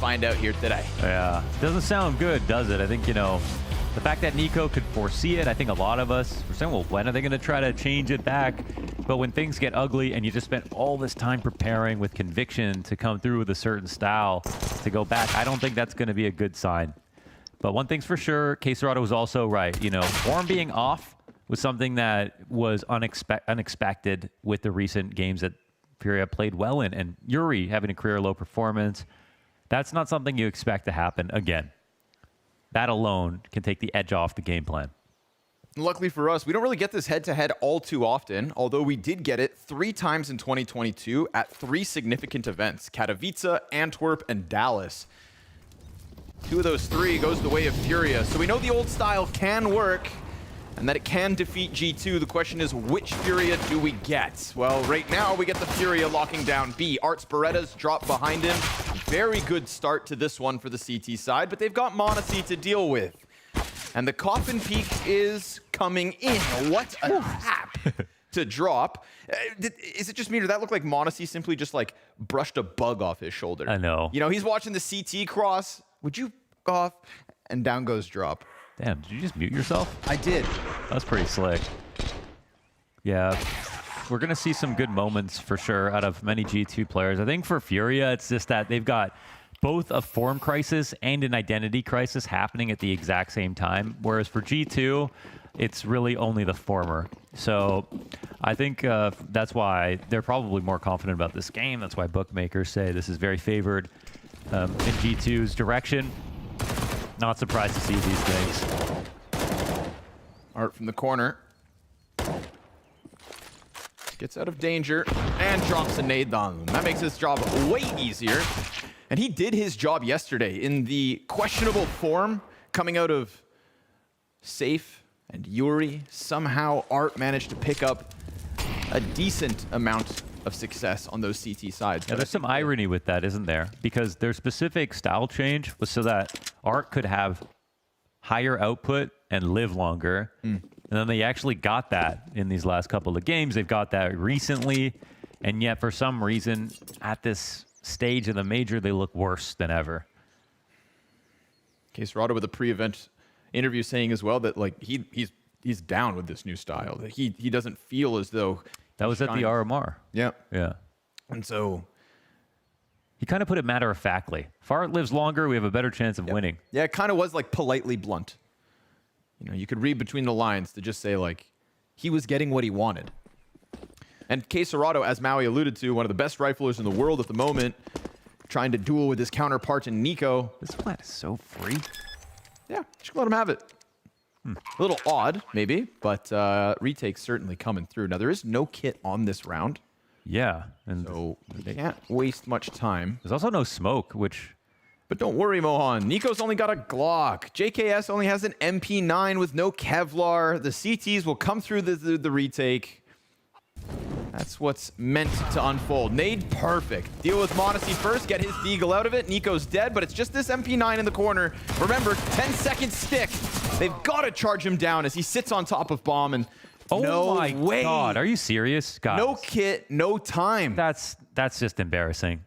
find out here today. Yeah, doesn't sound good, does it? I think, you know, the fact that Nico could foresee it, I think a lot of us were saying, well, when are they going to try to change it back? But when things get ugly and you just spent all this time preparing with conviction to come through with a certain style to go back, I don't think that's going to be a good sign. But one thing's for sure, Quesarado was also right. You know, form being off was something that was unexpected with the recent games that FURIA played well in. And Yuri having a career low performance, that's not something you expect to happen again. That alone can take the edge off the game plan. Luckily for us, we don't really get this head-to-head all too often, although we did get it 3 times in 2022 at 3 significant events: Katowice, Antwerp, and Dallas. 2 of those 3 goes the way of FURIA, so we know the old style can work and that it can defeat G2. The question is, which FURIA do we get? Well, right now we get the FURIA locking down B. Arts Beretta's dropped behind him. Very good start to this one for the CT side, but they've got Monacy to deal with. And the Coffin Peak is coming in. What a tap to drop. Is it just me, or did that look like Monacy simply just like brushed a bug off his shoulder? I know. You know, he's watching the CT cross. Would you off? And down goes drop. Damn, did you just mute yourself? I did. That's pretty slick. Yeah, we're going to see some good moments for sure out of many G2 players. I think for FURIA, it's just that they've got both a form crisis and an identity crisis happening at the exact same time. Whereas for G2, it's really only the former. So I think that's why they're probably more confident about this game. That's why bookmakers say this is very favored in G2's direction. Not surprised to see these things. Art from the corner. Gets out of danger and drops a nade on them. That makes his job way easier. And he did his job yesterday in the questionable form coming out of Safe and Yuri. Somehow Art managed to pick up a decent amount of success on those CT sides. Yeah, there's some irony with that, isn't there? Because their specific style change was so that Art could have higher output and live longer. And then they actually got that in these last couple of games. They've got that recently. And yet, for some reason, at this stage of the major, they look worse than ever. Quesarado with a pre-event interview saying as well that like he's down with this new style. That he doesn't feel as though that was at the RMR. Yeah. Yeah. And so he kind of put it matter-of-factly. If Art lives longer, we have a better chance of winning. Yeah, it kind of was like politely blunt. You know, you could read between the lines to just say like he was getting what he wanted. And Quesarado, as Maui alluded to, one of the best riflers in the world at the moment, trying to duel with his counterpart in Nico. This plant is so free. Yeah, just let him have it. A little odd, maybe, but retake's certainly coming through. Now, there is no kit on this round. Yeah. And so they can't waste much time. There's also no smoke, which... But don't worry, Mohan. Nico's only got a Glock. JKS only has an MP9 with no Kevlar. The CTs will come through the retake. That's what's meant to unfold. Nade, perfect. Deal with Monacy first, get his deagle out of it. Nico's dead, but it's just this MP9 in the corner. Remember, 10-second stick. They've got to charge him down as he sits on top of bomb. And oh my God, are you serious? Guys, no kit, no time. That's just embarrassing.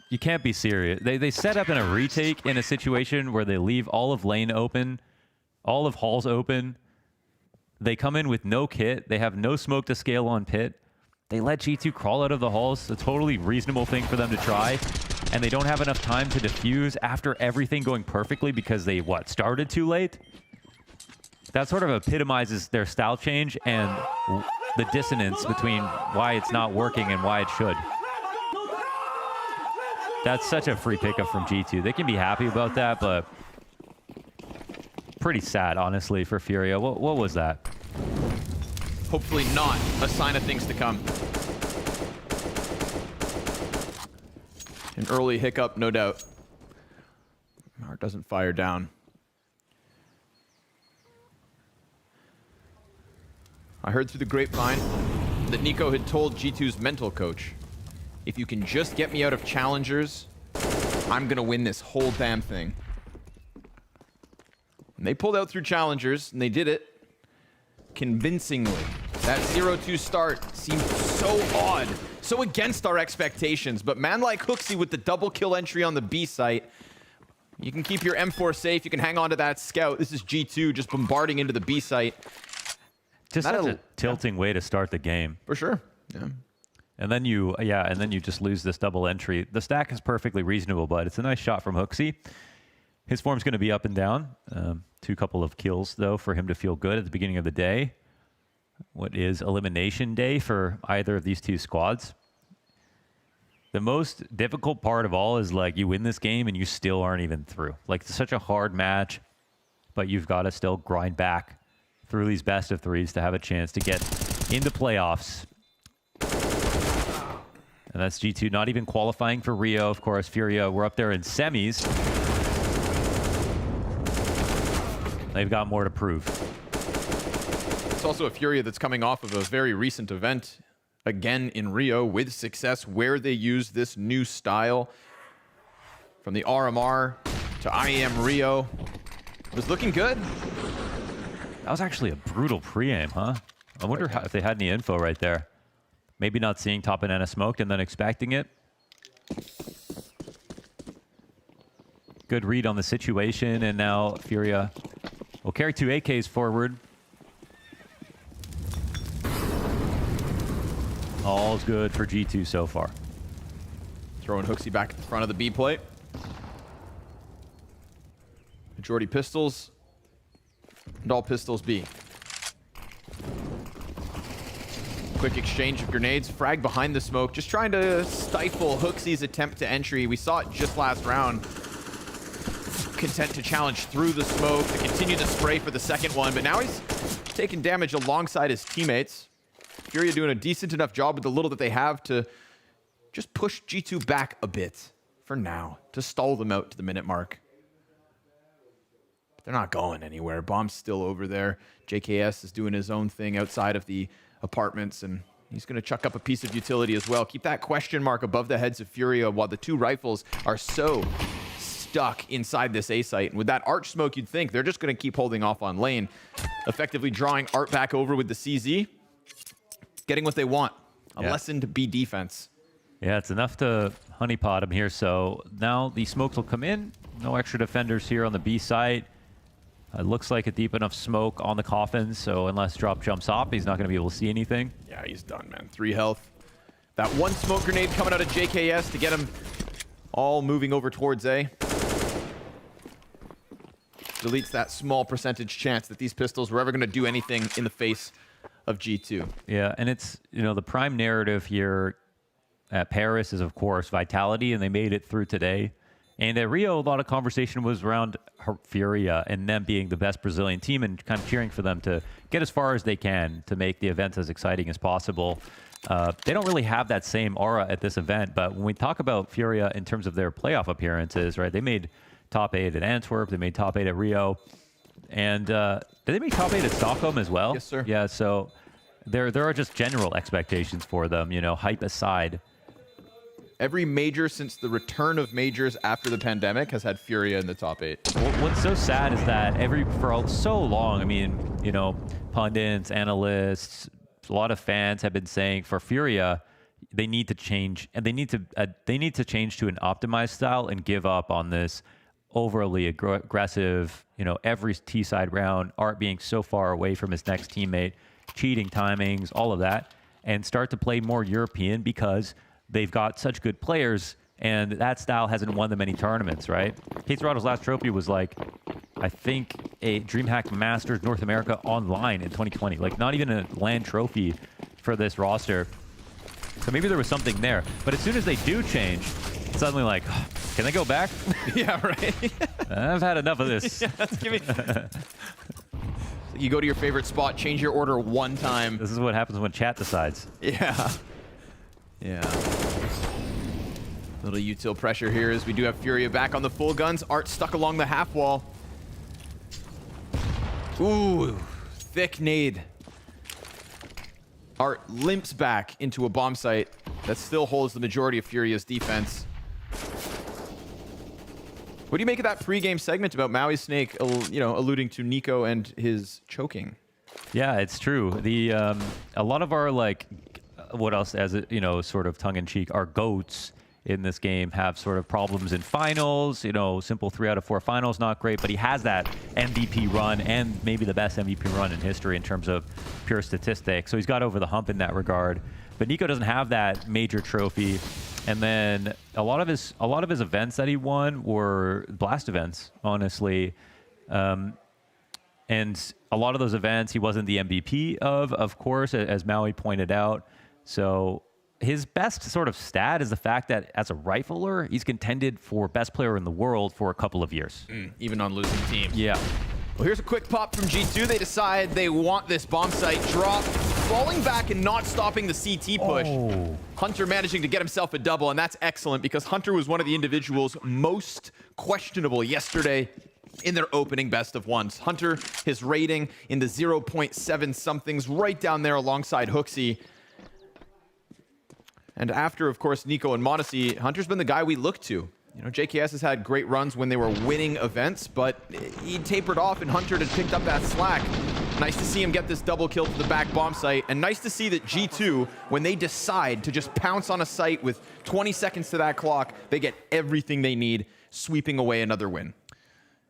You can't be serious. They set up in a retake in a situation where they leave all of lane open, all of halls open. They come in with no kit. They have no smoke to scale on pit. They let G2 crawl out of the halls. It's a totally reasonable thing for them to try. And they don't have enough time to defuse after everything going perfectly because they, started too late? That sort of epitomizes their style change and the dissonance between why it's not working and why it should. That's such a free pickup from G2. They can be happy about that, but pretty sad, honestly, for FURIA. What was that? Hopefully not a sign of things to come. An early hiccup, no doubt. Art doesn't fire down. I heard through the grapevine that Nico had told G2's mental coach, if you can just get me out of challengers, I'm gonna win this whole damn thing. And they pulled out through challengers, and they did it convincingly. That 0-2 start seemed so odd so against our expectations. But man like Hooksy with the double kill entry on the B site. You can keep your M4 safe. You can hang on to that scout. This is G2 just bombarding into the B site. Just such a tilting way to start the game. For sure. Yeah. And then you just lose this double entry. The stack is perfectly reasonable, but it's a nice shot from Hooksy. His form's going to be up and down. Couple of kills, though, for him to feel good at the beginning of the day. What is elimination day for either of these two squads? The most difficult part of all is, like, you win this game and you still aren't even through. Like, it's such a hard match, but you've got to still grind back through these best of threes to have a chance to get into playoffs. And that's G2 not even qualifying for Rio. Of course, FURIA, we're up there in semis. They've got more to prove. It's also a FURIA that's coming off of a very recent event, again in Rio, with success, where they used this new style. From the RMR to IEM Rio. It was looking good. That was actually a brutal pre-aim, huh? I wonder if they had any info right there. Maybe not seeing top banana smoked and then expecting it. Good read on the situation, and now FURIA will carry 2 AKs forward. All's good for G2 so far. Throwing Hooksy back at the front of the B plate. Majority pistols. And all pistols B. Quick exchange of grenades. Frag behind the smoke. Just trying to stifle Hooksy's attempt to entry. We saw it just last round. Content to challenge through the smoke, to continue the spray for the second one. But now he's taking damage alongside his teammates. FURIA doing a decent enough job with the little that they have to just push G2 back a bit for now, to stall them out to the minute mark. They're not going anywhere. Bomb's still over there. JKS is doing his own thing outside of the apartments, and he's going to chuck up a piece of utility as well. Keep that question mark above the heads of FURIA while the two rifles are so stuck inside this A site. And with that arch smoke, you'd think they're just going to keep holding off on lane, effectively drawing Art back over with the CZ, getting what they want. A lesson to B defense. Yeah, it's enough to honeypot him here. So now the smokes will come in. No extra defenders here on the B site. It looks like a deep enough smoke on the coffin, so unless Drop jumps off, he's not going to be able to see anything. Yeah, he's done, man. 3 health. That one smoke grenade coming out of JKS to get him all moving over towards A. Deletes that small percentage chance that these pistols were ever going to do anything in the face of G2. Yeah, and it's, the prime narrative here at Paris is, of course, vitality, and they made it through today. And at Rio, a lot of conversation was around FURIA and them being the best Brazilian team and kind of cheering for them to get as far as they can to make the event as exciting as possible. They don't really have that same aura at this event, but when we talk about FURIA in terms of their playoff appearances, right, they made top 8 at Antwerp, they made top 8 at Rio, and did they make top 8 at Stockholm as well? Yes, sir. Yeah, so there are just general expectations for them, hype aside. Every major since the return of majors after the pandemic has had FURIA in the top 8. Well, what's so sad is that for so long, pundits, analysts, a lot of fans have been saying for FURIA, they need to change, and they need to change to an optimized style and give up on this overly aggressive, every T-side round, Art being so far away from his next teammate, cheating timings, all of that, and start to play more European because they've got such good players, and that style hasn't won them any tournaments, right? Case Rado's last trophy was I think a DreamHack Masters North America online in 2020. Not even a LAN trophy for this roster. So maybe there was something there. But as soon as they do change, it's suddenly can they go back? Yeah, right. I've had enough of this. Yeah, give me... You go to your favorite spot, change your order one time. This is what happens when chat decides. Yeah. Yeah. Little util pressure here as we do have FURIA back on the full guns. Art stuck along the half wall. Ooh, thick nade. Art limps back into a bomb site that still holds the majority of FURIA's defense. What do you make of that pre-game segment about Maui Snake, alluding to Nico and his choking? Yeah, it's true. A lot of our what else, as it, sort of tongue-in-cheek, our GOATs in this game have sort of problems in finals. Simple 3 out of 4 finals, not great, but he has that MVP run and maybe the best MVP run in history in terms of pure statistics. So he's got over the hump in that regard. But Nico doesn't have that major trophy. And then a lot of his events that he won were blast events, honestly. And a lot of those events he wasn't the MVP of course, as Maui pointed out. So his best sort of stat is the fact that as a rifler, he's contended for best player in the world for a couple of years. Even on losing teams. Yeah. Well, here's a quick pop from G2. They decide they want this bomb site drop, falling back and not stopping the CT push. Oh. Hunter managing to get himself a double, and that's excellent because Hunter was one of the individuals most questionable yesterday in their opening best of ones. Hunter, his rating in the 0.7 somethings, right down there alongside Hooksy. And after, of course, Nico and Modesty, Hunter's been the guy we look to. JKS has had great runs when they were winning events, but he tapered off and Hunter had picked up that slack. Nice to see him get this double kill to the back bomb site, and nice to see that G2, when they decide to just pounce on a site with 20 seconds to that clock, they get everything they need, sweeping away another win.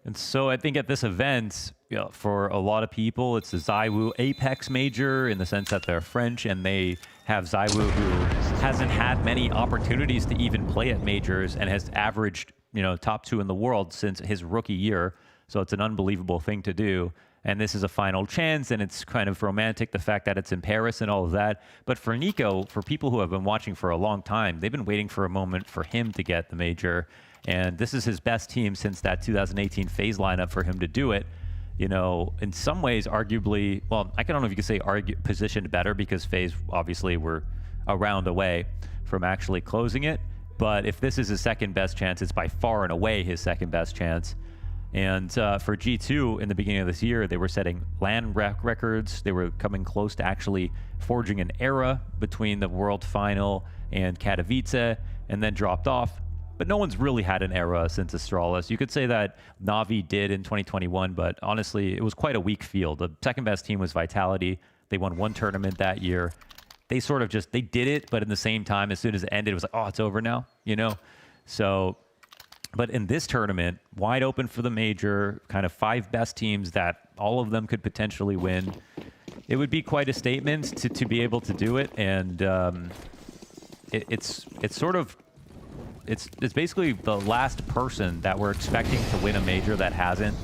And so I think at this event, for a lot of people, it's the Zywoo Apex major in the sense that they're French and they have Zywoo, who hasn't had many opportunities to even play at majors and has averaged, top 2 in the world since his rookie year. So it's an unbelievable thing to do. And this is a final chance, and it's kind of romantic, the fact that it's in Paris and all of that. But for Nico, for people who have been watching for a long time, they've been waiting for a moment for him to get the major. And this is his best team since that 2018 FaZe lineup for him to do it. In some ways, arguably, well, I don't know if you could say positioned better because FaZe obviously were a round away from actually closing it. But if this is his second best chance, it's by far and away his second best chance. And for G2, in the beginning of this year, they were setting LAN records. They were coming close to actually forging an era between the World Final and Katowice, and then dropped off. But no one's really had an era since Astralis. You could say that Na'Vi did in 2021, but honestly, it was quite a weak field. The second best team was Vitality. They won one tournament that year. They sort of they did it, but in the same time, as soon as it ended, it was like, oh, it's over now, So, but in this tournament, wide open for the major, kind of 5 best teams that all of them could potentially win. It would be quite a statement to be able to do it, and it's basically the last person that we're expecting to win a major that hasn't.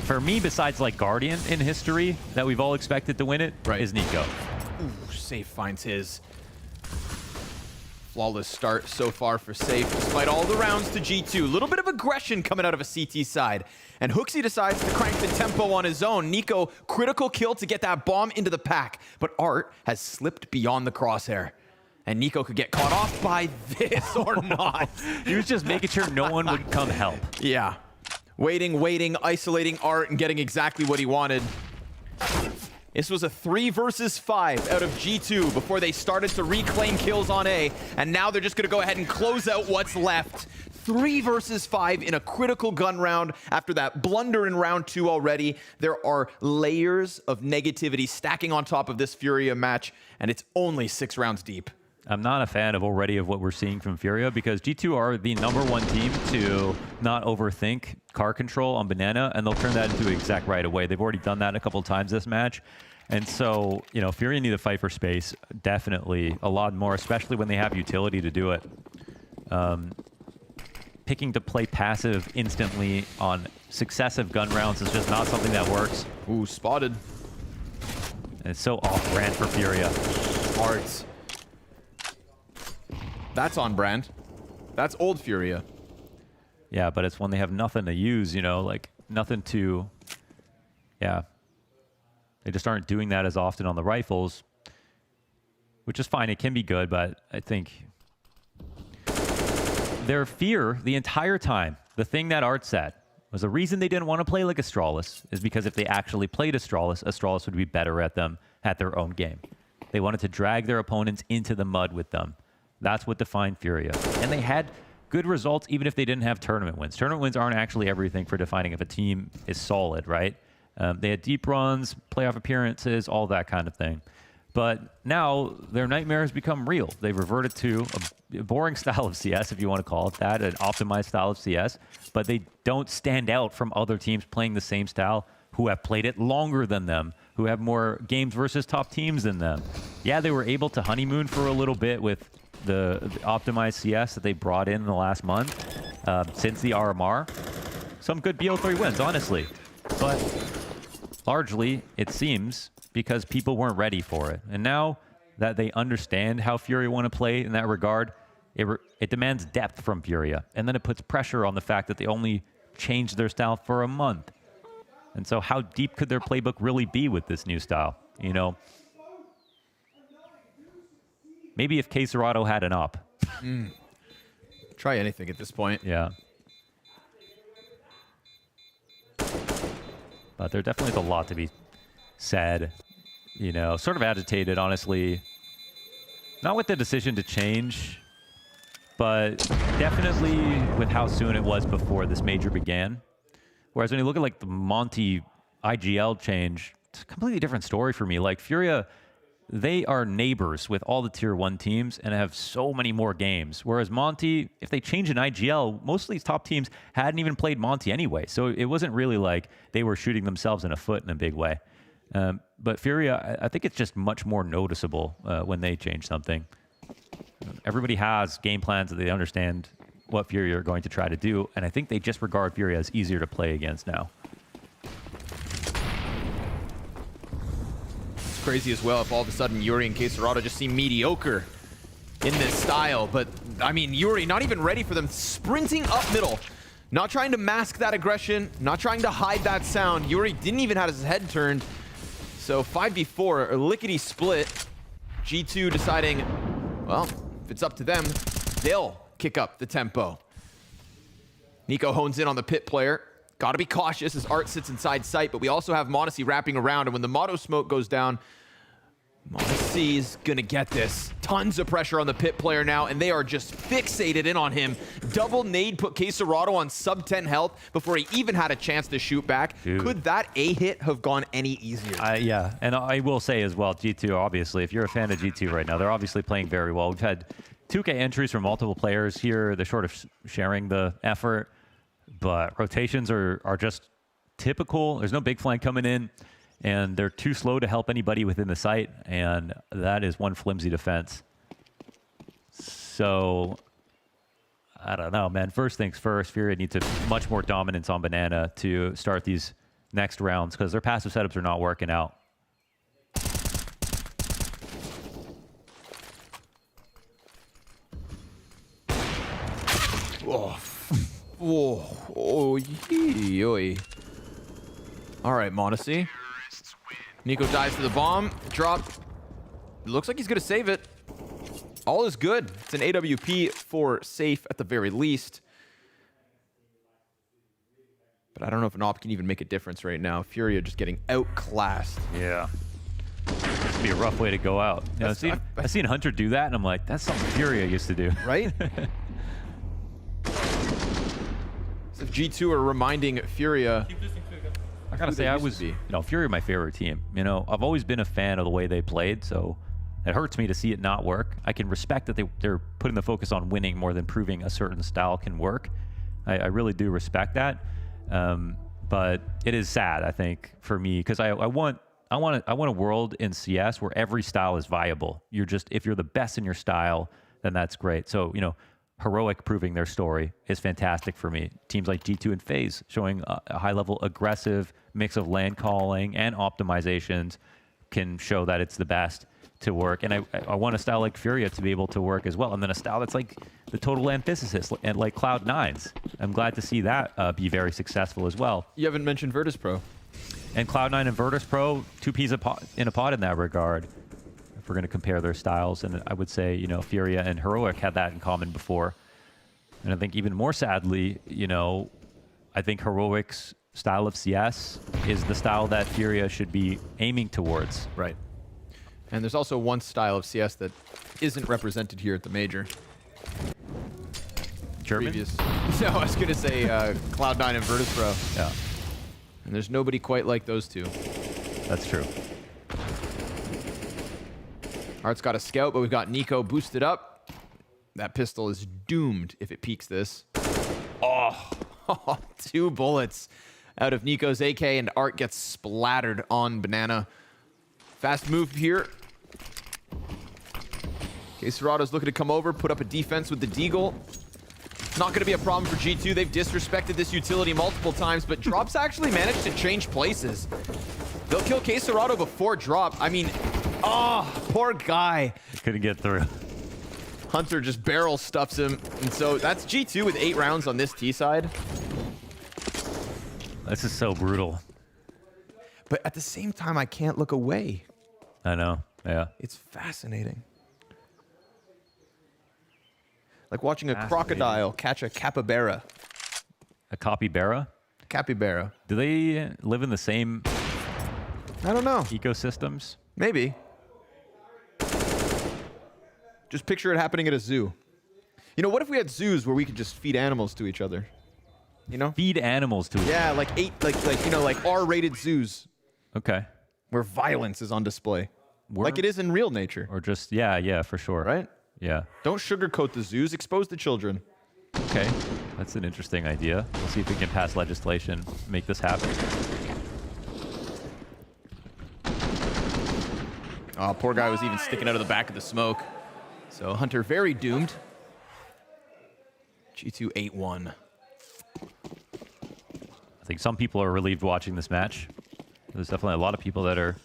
For me, besides like Guardian in history that we've all expected to win it, is Nico. Ooh, Safe finds his. Flawless start so far for Safe, despite all the rounds to G2. A little bit of aggression coming out of a CT side. And Hooksy decides to crank the tempo on his own. Nico, critical kill to get that bomb into the pack. But Art has slipped beyond the crosshair. And Nico could get caught off by this or not. He was just making sure no one would come help. Yeah. Waiting, isolating Art and getting exactly what he wanted. This was a 3 versus 5 out of G2 before they started to reclaim kills on A. And now they're just going to go ahead and close out what's left. 3 versus 5 in a critical gun round after that blunder in round 2 already. There are layers of negativity stacking on top of this FURIA match, and it's only 6 rounds deep. I'm not a fan of what we're seeing from FURIA because G2 are the #1 team to not overthink car control on Banana, and they'll turn that into exec right away. They've already done that a couple of times this match. And so, FURIA need to fight for space, definitely, a lot more, especially when they have utility to do it. Picking to play passive instantly on successive gun rounds is just not something that works. Ooh, spotted. And it's so off-brand for FURIA. Arts. That's on brand. That's old FURIA. Yeah, but it's when they have nothing to use, like nothing to... Yeah. They just aren't doing that as often on the rifles, which is fine. It can be good, but I think their fear the entire time, the thing that Art said, was the reason they didn't want to play like Astralis is because if they actually played Astralis, Astralis would be better at them at their own game. They wanted to drag their opponents into the mud with them. That's what defined FURIA. And they had good results even if they didn't have tournament wins. Tournament wins aren't actually everything for defining if a team is solid, right? They had deep runs, playoff appearances, all that kind of thing. But now their nightmares become real. They've reverted to a boring style of CS, if you want to call it that, an optimized style of CS, but they don't stand out from other teams playing the same style who have played it longer than them, who have more games versus top teams than them. Yeah, they were able to honeymoon for a little bit with the optimized CS that they brought in the last month since the RMR. Some good BO3 wins, honestly. But largely, it seems, because people weren't ready for it. And now that they understand how FURIA want to play in that regard, it demands depth from FURIA. And then it puts pressure on the fact that they only changed their style for a month. And so how deep could their playbook really be with this new style? You know, maybe if Caserado had an op. Try anything at this point. Yeah. But there definitely is a lot to be said. You know, sort of agitated, honestly. Not with the decision to change, but definitely with how soon it was before this major began. Whereas when you look at like the Monty IGL change, it's a completely different story for me. Like FURIA, they are neighbors with all the tier 1 teams and have so many more games. Whereas Monty, if they change an IGL, most of these top teams hadn't even played Monty anyway. So it wasn't really like they were shooting themselves in a foot in a big way. But FURIA, I think it's just much more noticeable when they change something. Everybody has game plans that they understand what FURIA are going to try to do, and I think they just regard FURIA as easier to play against now. It's crazy as well if all of a sudden Yuri and Caserado just seem mediocre in this style. But, I mean, Yuri not even ready for them, sprinting up middle. Not trying to mask that aggression, not trying to hide that sound. Yuri didn't even have his head turned. So 5v4, a lickety split. G2 deciding, well, if it's up to them, they'll kick up the tempo. Nico hones in on the pit player. Got to be cautious as Art sits inside sight, but we also have m0NESY wrapping around, and when the Motto smoke goes down, m0NESY's gonna get this. Tons of pressure on the pit player now, and they are just fixated in on him. Double nade put Caserado on sub 10 health before he even had a chance to shoot back. Dude. Could that A hit have gone any easier? Yeah, and I will say as well, G2, obviously, if you're a fan of G2 right now, they're obviously playing very well. We've had 2K entries from multiple players here. They're sort of sharing the effort, but rotations are just typical. There's no big flank coming in, and they're too slow to help anybody within the site, and that is one flimsy defense. So, I don't know, man. First things first, FURIA needs much more dominance on Banana to start these next rounds, because their passive setups are not working out. Oh, oy. All right, m0NESY. Nico dives to the bomb. Drop. Looks like he's going to save it. All is good. It's an AWP for safe at the very least. But I don't know if an op can even make a difference right now. FURIA just getting outclassed. Yeah. This would be a rough way to go out. You know, I've seen Hunter do that, and I'm like, that's something FURIA used to do. Right? So if G2 are reminding FURIA... I gotta say, FURIA my favorite team. You know, I've always been a fan of the way they played, so it hurts me to see it not work. I can respect that they're putting the focus on winning more than proving a certain style can work. I really do respect that. But it is sad, I think, for me, because I want a world in CS where every style is viable. If you're the best in your style, then that's great. So, you know, Heroic proving their story is fantastic for me. Teams like G2 and FaZe showing a high-level aggressive mix of land calling and optimizations can show that it's the best to work. And I want a style like FURIA to be able to work as well. And then a style that's like the total antithesis and like Cloud9's. I'm glad to see that be very successful as well. You haven't mentioned Virtus Pro. And Cloud9 and Virtus Pro, two peas in a pod in that regard. If we're going to compare their styles, and I would say, you know, FURIA and Heroic had that in common before. And I think even more sadly, you know, I think Heroic's style of CS is the style that FURIA should be aiming towards. Right. And there's also one style of CS that isn't represented here at the major. German? No, I was going to say Cloud9 and Virtus Pro. Yeah. And there's nobody quite like those two. That's true. Art's got a scout, but we've got Nico boosted up. That pistol is doomed if it peeks this. Oh, 2 bullets out of Nico's AK, and Art gets splattered on Banana. Fast move here. Okay, Serrato's looking to come over, put up a defense with the Deagle. Not going to be a problem for G2. They've disrespected this utility multiple times, but Drop's actually managed to change places. They'll kill K Serrato before Drop. I mean, oh, poor guy. Couldn't get through. Hunter just barrel stuffs him. And so that's G2 with 8 rounds on this T side. This is so brutal. But at the same time, I can't look away. I know. Yeah. It's fascinating. Like watching a crocodile catch a capybara. A capybara? Capybara. Do they live in the same I don't know. ecosystems? Maybe. Just picture it happening at a zoo. You know, what if we had zoos where we could just feed animals to each other? You know? Feed animals to each other. Yeah, like you know, like R-rated zoos Okay. where violence is on display. Like it is in real nature. Or just, yeah, for sure. Right? Yeah. Don't sugarcoat the zoos, expose the children. Okay. That's an interesting idea. We'll see if we can pass legislation, make this happen. Oh, poor guy was even sticking out of the back of the smoke. So Hunter very doomed. G2 8-1. I think some people are relieved watching this match. There's definitely a lot of people that are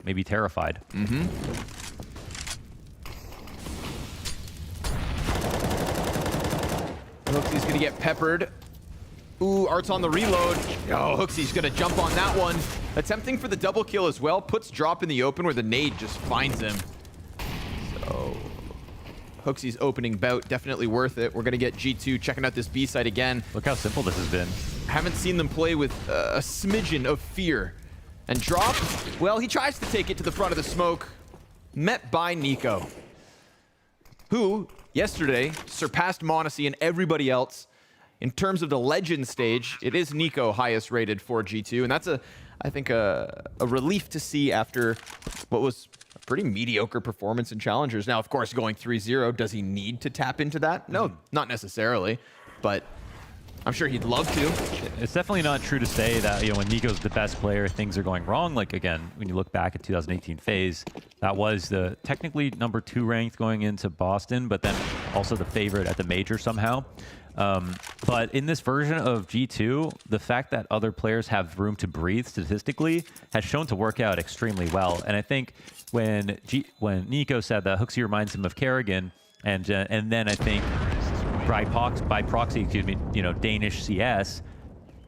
maybe terrified. Mm-hmm. Hooksy's going to get peppered. Ooh, Art's on the reload. Oh, Hooksy's going to jump on that one. Attempting for the double kill as well. Puts Drop in the open where the nade just finds him. So, Hooksy's opening bout, definitely worth it. We're going to get G2 checking out this B side again. Look how simple this has been. Haven't seen them play with a smidgen of fear. And Drop, well, he tries to take it to the front of the smoke. Met by Nico, who yesterday surpassed Monacy and everybody else. In terms of the legend stage, it is Nico highest rated for G2, and that's I think a relief to see after what was a pretty mediocre performance in Challengers. Now, of course, going 3-0, does he need to tap into that? No, not necessarily, but I'm sure he'd love to. It's definitely not true to say that, you know, when Nico's the best player, things are going wrong. Like, again, when you look back at 2018 FaZe, that was the technically #2 ranked going into Boston, but then also the favorite at the major somehow. But in this version of G2, the fact that other players have room to breathe statistically has shown to work out extremely well. And I think when Nico said that Hooksy reminds him of Kerrigan, and then I think by proxy, excuse me, you know, Danish CS,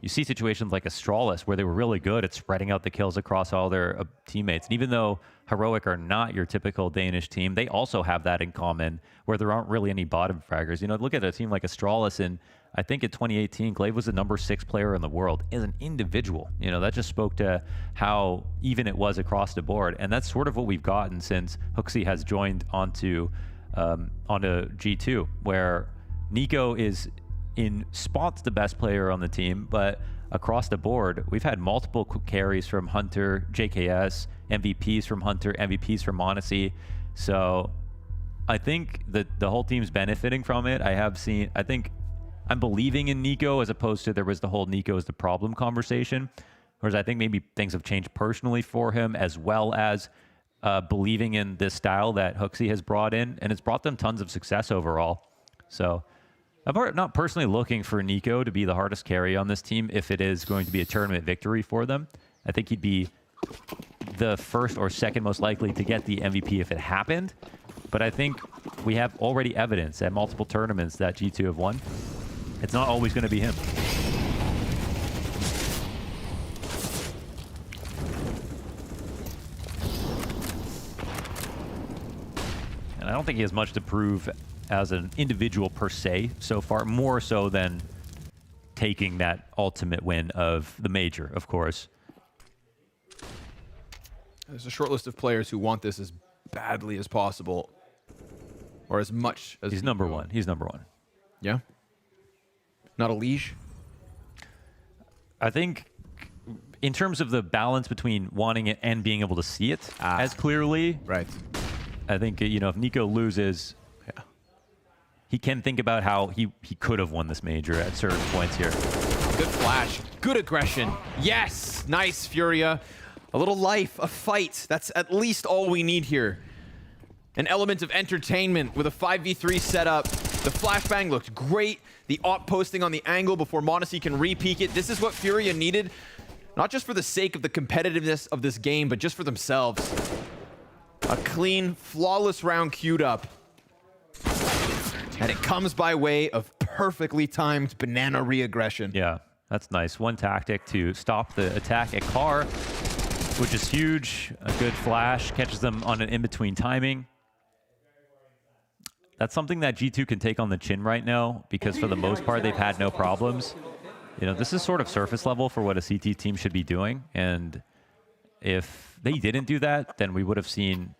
you see situations like Astralis where they were really good at spreading out the kills across all their teammates. And even though Heroic are not your typical Danish team, they also have that in common where there aren't really any bottom fraggers. You know, look at a team like Astralis, and I think in 2018, Glaive was the #6 player in the world as an individual. You know, that just spoke to how even it was across the board. And that's sort of what we've gotten since Hooksy has joined onto G2, where Nico is in spots the best player on the team, but across the board, we've had multiple carries from Hunter, JKS, MVPs from Hunter, MVPs from Monacy. So I think that the whole team's benefiting from it. I think I'm believing in Nico as opposed to there was the whole Nico is the problem conversation. Whereas I think maybe things have changed personally for him, as well as believing in this style that Hooksy has brought in, and it's brought them tons of success overall. So I'm not personally looking for Nico to be the hardest carry on this team if it is going to be a tournament victory for them. I think he'd be the first or second most likely to get the MVP if it happened. But I think we have already evidence at multiple tournaments that G2 have won. It's not always going to be him. And I don't think he has much to prove as an individual per se so far, more so than taking that ultimate win of the major, of course. There's a short list of players who want this as badly as possible, or as much as he's number one. He's number one. Yeah. Not a liege. I think in terms of the balance between wanting it and being able to see it as clearly. Right. I think, you know, if Nico loses, he can think about how he could have won this major at certain points here. Good flash. Good aggression. Yes. Nice, Furia. A little life, a fight. That's at least all we need here. An element of entertainment with a 5v3 setup. The flashbang looked great. The op posting on the angle before m0NESY can re-peek it. This is what Furia needed, not just for the sake of the competitiveness of this game, but just for themselves. A clean, flawless round queued up. And it comes by way of perfectly timed banana re-aggression. Yeah, that's nice. One tactic to stop the attack at Car, which is huge. A good flash catches them on an in-between timing. That's something that G2 can take on the chin right now, because for the most part, they've had no problems. You know, this is sort of surface level for what a CT team should be doing. And if they didn't do that, then we would have seen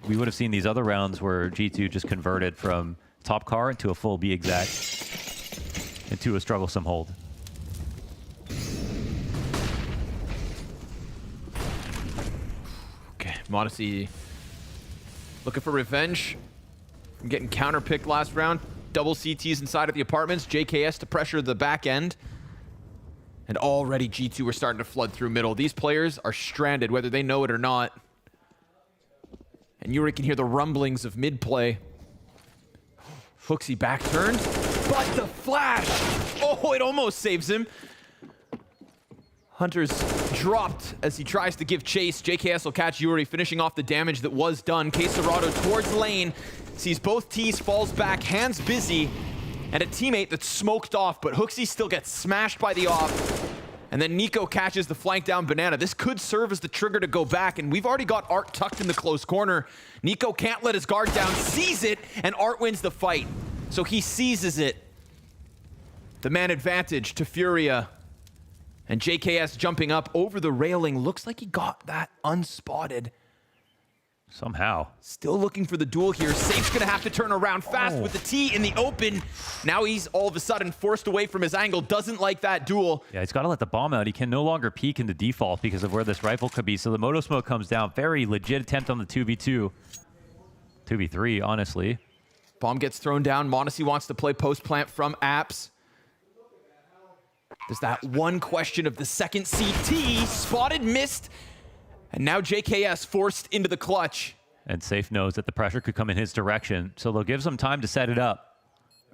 these other rounds where G2 just converted from top car into a full B exec into a strugglesome hold. Okay, m0NESY looking for revenge. I'm getting counter-picked last round. Double CTs inside of the apartments. JKS to pressure the back end. And already G2 are starting to flood through middle. These players are stranded, whether they know it or not. And Yuri can hear the rumblings of mid-play. HooXi back turned, but the flash! Oh, it almost saves him. Hunter's dropped as he tries to give chase. JKS will catch Yuri, finishing off the damage that was done. Quesarado towards lane, sees both T's, falls back, hands busy, and a teammate that's smoked off, but HooXi still gets smashed by the off. And then Nico catches the flank down banana. This could serve as the trigger to go back, and we've already got Art tucked in the close corner. Nico can't let his guard down, sees it, and Art wins the fight. So he seizes it. The man advantage to Furia. And JKS jumping up over the railing. Looks like he got that unspotted. Somehow. Still looking for the duel here. Safe's gonna have to turn around fast with the T in the open. Now he's all of a sudden forced away from his angle. Doesn't like that duel. Yeah, he's got to let the bomb out. He can no longer peek into default because of where this rifle could be. So the Moto Smoke comes down. Very legit attempt on the 2v2. 2v3, honestly. Bomb gets thrown down. m0NESY wants to play post plant from apps. There's that one question of the second CT. Spotted, missed. And now JKS forced into the clutch. And Safe knows that the pressure could come in his direction, so they'll give some time to set it up.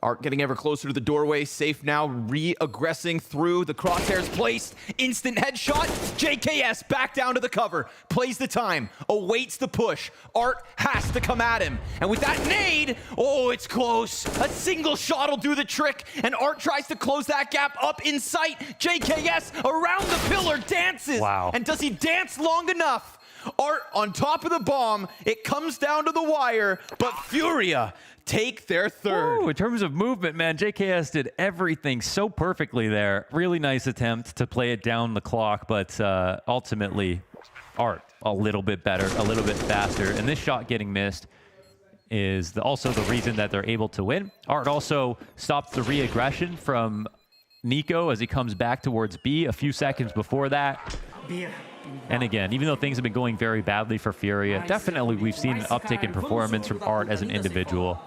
Art getting ever closer to the doorway. Safe now re-aggressing through. The crosshairs placed. Instant headshot. JKS back down to the cover. Plays the time. Awaits the push. Art has to come at him. And with that nade, oh, it's close. A single shot will do the trick. And Art tries to close that gap up in sight. JKS around the pillar dances. Wow. And does he dance long enough? Art on top of the bomb. It comes down to the wire, but Furia take their third. Ooh, in terms of movement, man, JKS did everything so perfectly there. Really nice attempt to play it down the clock, but ultimately, Art a little bit better, a little bit faster. And this shot getting missed is also the reason that they're able to win. Art also stops the re-aggression from Nico as he comes back towards B a few seconds before that. And again, even though things have been going very badly for Furia, definitely we've seen an uptick in performance from Art as an individual.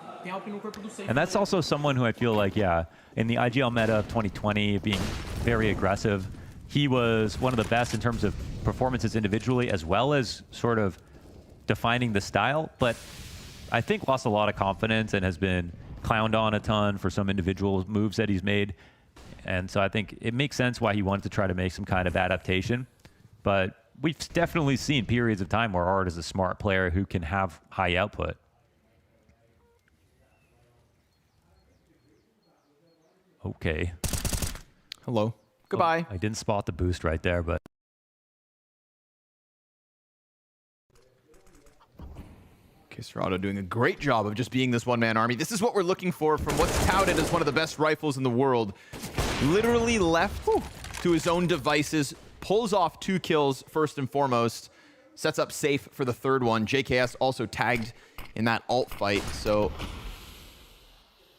And that's also someone who I feel like, yeah, in the IGL meta of 2020, being very aggressive, he was one of the best in terms of performances individually, as well as sort of defining the style. But I think lost a lot of confidence and has been clowned on a ton for some individual moves that he's made. And so I think it makes sense why he wanted to try to make some kind of adaptation. But we've definitely seen periods of time where Art is a smart player who can have high output. Okay. Hello. Goodbye. Oh, I didn't spot the boost right there, but... Quesarado doing a great job of just being this one-man army. This is what we're looking for from what's touted as one of the best rifles in the world. Literally left to his own devices, pulls off 2 kills first and foremost, sets up Safe for the third one. JKS also tagged in that alt fight, so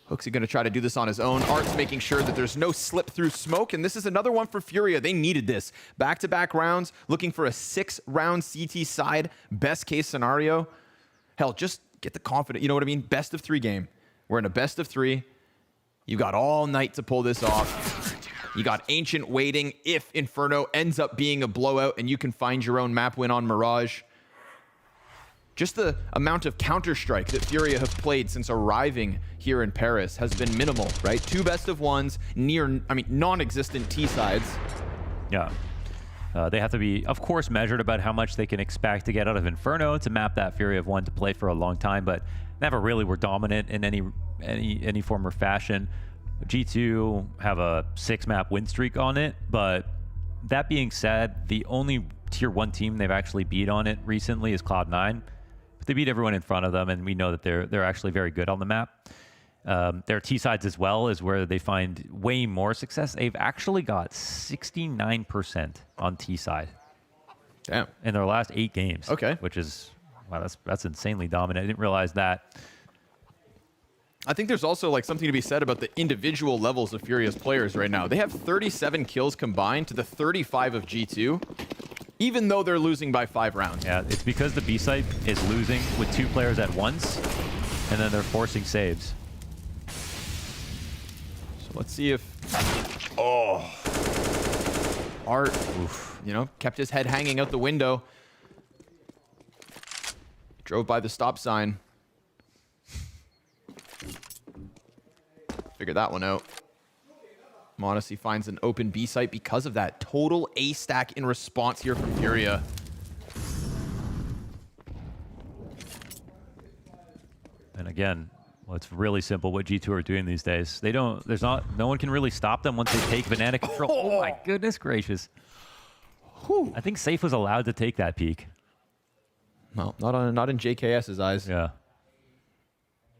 Hooksy going to try to do this on his own. Art's making sure that there's no slip through smoke, and this is another one for FURIA. They needed this. Back-to-back rounds, looking for a 6-round CT side, best case scenario. Hell, just get the confidence, you know what I mean? Best of 3 game. We're in a best of 3. You got all night to pull this off. You got Ancient waiting if Inferno ends up being a blowout and you can find your own map win on Mirage. Just the amount of Counter-Strike that FURIA have played since arriving here in Paris has been minimal, right? 2 best of 1s, non-existent T-sides. Yeah. They have to be, of course, measured about how much they can expect to get out of Inferno. It's a map that FURIA have wanted to play for a long time, but never really were dominant in any form or fashion. G2 have a 6-map win streak on it, but that being said, the only Tier 1 team they've actually beat on it recently is Cloud9. They beat everyone in front of them, and we know that they're actually very good on the map. Their T-sides as well is where they find way more success. They've actually got 69% on T-side. Damn. In their last 8 games. Okay. Which is, wow, that's insanely dominant. I didn't realize that. I think there's also like something to be said about the individual levels of FURIA's players right now. They have 37 kills combined to the 35 of G2. Even though they're losing by 5 rounds. Yeah, it's because the B site is losing with 2 players at once, and then they're forcing saves. So let's see if... Oh. Art, oof, you know, kept his head hanging out the window. Drove by the stop sign. Figured that one out. m0NESY finds an open B site because of that. Total A stack in response here from FURIA. And again, well, it's really simple what G2 are doing these days. They don't, no one can really stop them once they take banana control. Oh my goodness gracious. Whew. I think Safe was allowed to take that peek. Well, not in JKS's eyes. Yeah.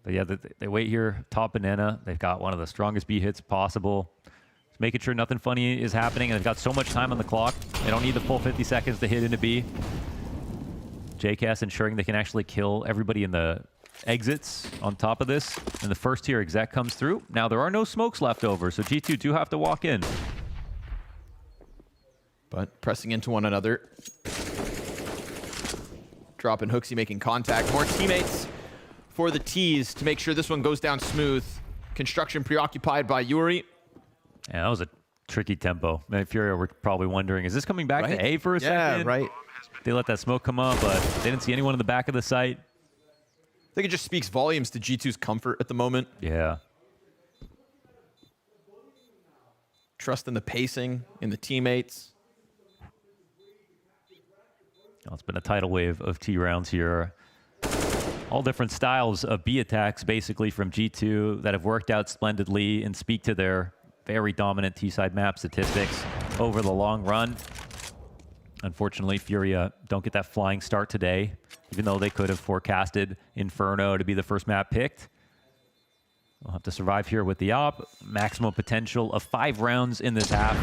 But yeah, they wait here, top banana. They've got one of the strongest B hits possible. Just making sure nothing funny is happening, and they've got so much time on the clock. They don't need the full 50 seconds to hit into B. JKS ensuring they can actually kill everybody in the exits on top of this. And the first tier exec comes through. Now there are no smokes left over, so G2 do have to walk in. But pressing into one another. Dropping Hooksy making contact. More teammates for the T's to make sure this one goes down smooth. Construction preoccupied by Yuri. Yeah, that was a tricky tempo. FURIA were probably wondering, is this coming back to A for a second? Yeah, right. They let that smoke come up, but they didn't see anyone in the back of the site. I think it just speaks volumes to G2's comfort at the moment. Yeah. Trust in the pacing, in the teammates. Well, it's been a tidal wave of T rounds here. All different styles of B attacks, basically, from G2 that have worked out splendidly and speak to their very dominant T-side map statistics over the long run. Unfortunately, FURIA don't get that flying start today, even though they could have forecasted Inferno to be the first map picked. We'll have to survive here with the op. Maximum potential of 5 rounds in this half.